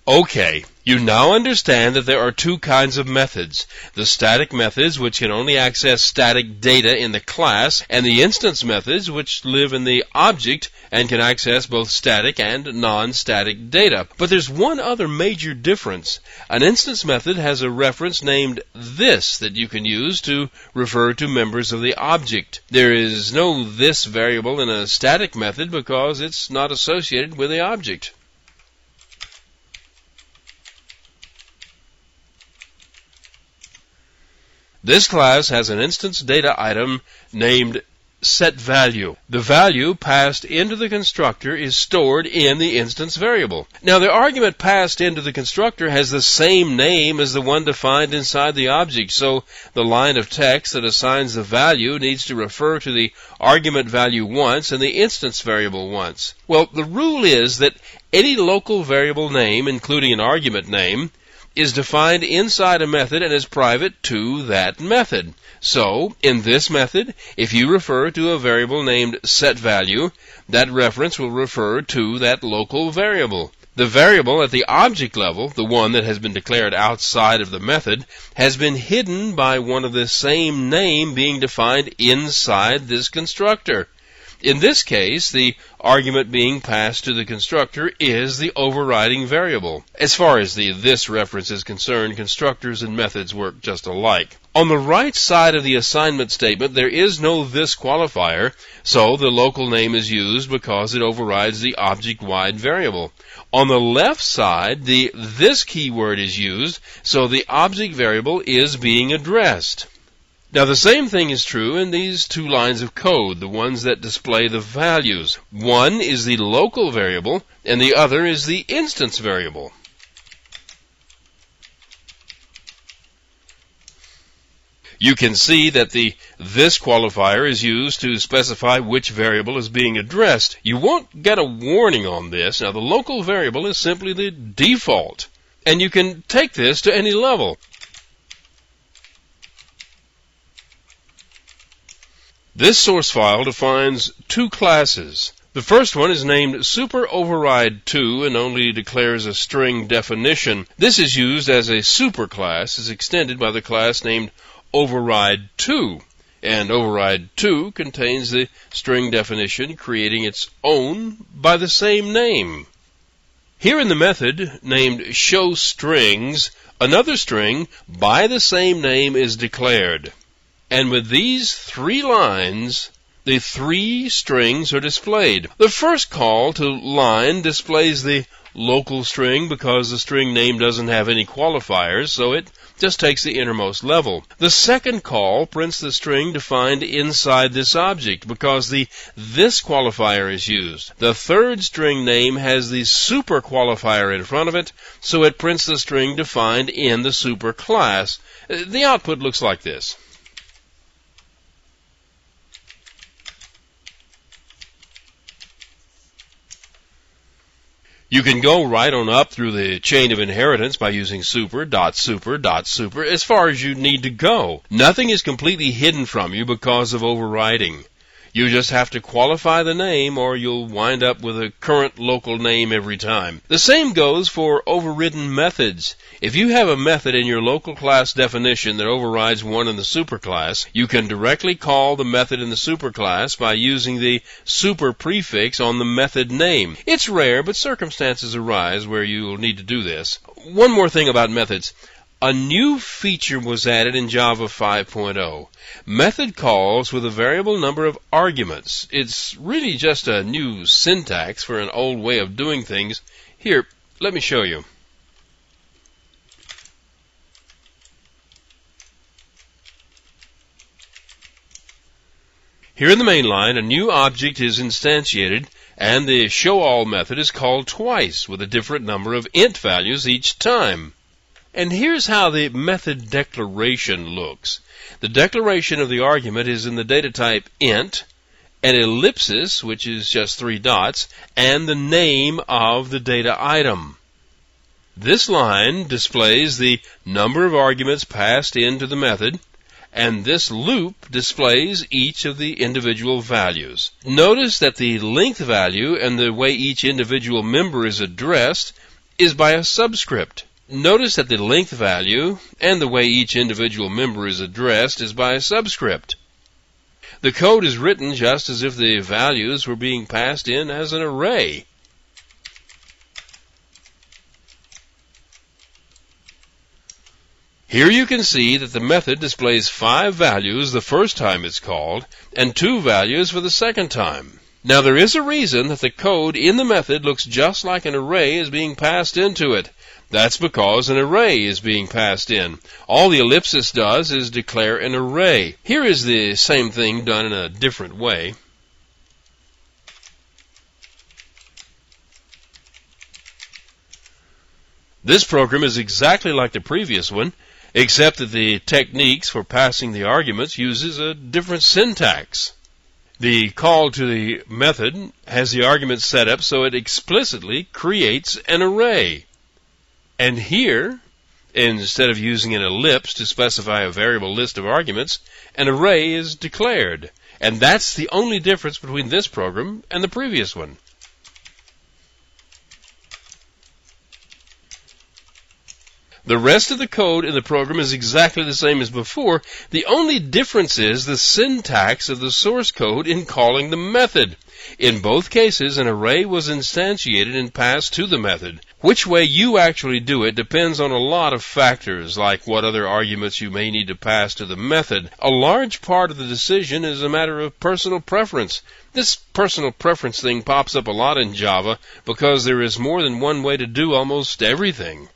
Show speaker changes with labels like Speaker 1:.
Speaker 1: Okay, you now understand that there are two kinds of methods. The static methods, which can only access static data in the class, and the instance methods, which live in the object and can access both static and non-static data. But there's one other major difference. An instance method has a reference named this that you can use to refer to members of the object. There is no this variable in a static method because it's not associated with the object. This class has an instance data item named setValue. The value passed into the constructor is stored in the instance variable. Now, the argument passed into the constructor has the same name as the one defined inside the object, so the line of text that assigns the value needs to refer to the argument value once and the instance variable once. Well, the rule is that any local variable name, including an argument name, is defined inside a method and is private to that method. So, in this method, if you refer to a variable named setValue, that reference will refer to that local variable. The variable at the object level, the one that has been declared outside of the method, has been hidden by one of the same name being defined inside this constructor. In this case, the argument being passed to the constructor is the overriding variable. As far as the this reference is concerned, constructors and methods work just alike. On the right side of the assignment statement, there is no this qualifier, so the local name is used because it overrides the object-wide variable. On the left side, the this keyword is used, so the object variable is being addressed. Now, the same thing is true in these two lines of code, the ones that display the values. One is the local variable, and the other is the instance variable. You can see that the this qualifier is used to specify which variable is being addressed. You won't get a warning on this. Now, the local variable is simply the default, and you can take this to any level. This source file defines two classes. The first one is named SuperOverride2 and only declares a string definition. This is used as a superclass, is extended by the class named Override2. And Override2 contains the string definition, creating its own by the same name. Here in the method named showStrings, another string by the same name is declared. And with these three lines, the three strings are displayed. The first call to line displays the local string because the string name doesn't have any qualifiers, so it just takes the innermost level. The second call prints the string defined inside this object because the this qualifier is used. The third string name has the super qualifier in front of it, so it prints the string defined in the super class. The output looks like this. You can go right on up through the chain of inheritance by using super as far as you need to go. Nothing is completely hidden from you because of overriding. You just have to qualify the name or you'll wind up with a current local name every time. The same goes for overridden methods. If you have a method in your local class definition that overrides one in the superclass, you can directly call the method in the superclass by using the super prefix on the method name. It's rare, but circumstances arise where you will need to do this. One more thing about methods. A new feature was added in Java 5.0. Method calls with a variable number of arguments. It's really just a new syntax for an old way of doing things. Here, let me show you. Here in the main line, a new object is instantiated, and the showAll method is called twice with a different number of int values each time. And here's how the method declaration looks. The declaration of the argument is in the data type int, an ellipsis, which is just 3 dots, and the name of the data item. This line displays the number of arguments passed into the method, and this loop displays each of the individual values. Notice that the length value and the way each individual member is addressed is by a subscript. Notice that the length value and the way each individual member is addressed is by a subscript. The code is written just as if the values were being passed in as an array. Here you can see that the method displays 5 values the first time it's called, and 2 values for the second time. Now there is a reason that the code in the method looks just like an array is being passed into it. That's because an array is being passed in. All the ellipsis does is declare an array. Here is the same thing done in a different way. This program is exactly like the previous one, except that the techniques for passing the arguments uses a different syntax. The call to the method has the argument set up so it explicitly creates an array. And here, instead of using an ellipse to specify a variable list of arguments, an array is declared. And that's the only difference between this program and the previous one. The rest of the code in the program is exactly the same as before. The only difference is the syntax of the source code in calling the method. In both cases, an array was instantiated and passed to the method. Which way you actually do it depends on a lot of factors, like what other arguments you may need to pass to the method. A large part of the decision is a matter of personal preference. This personal preference thing pops up a lot in Java because there is more than one way to do almost everything.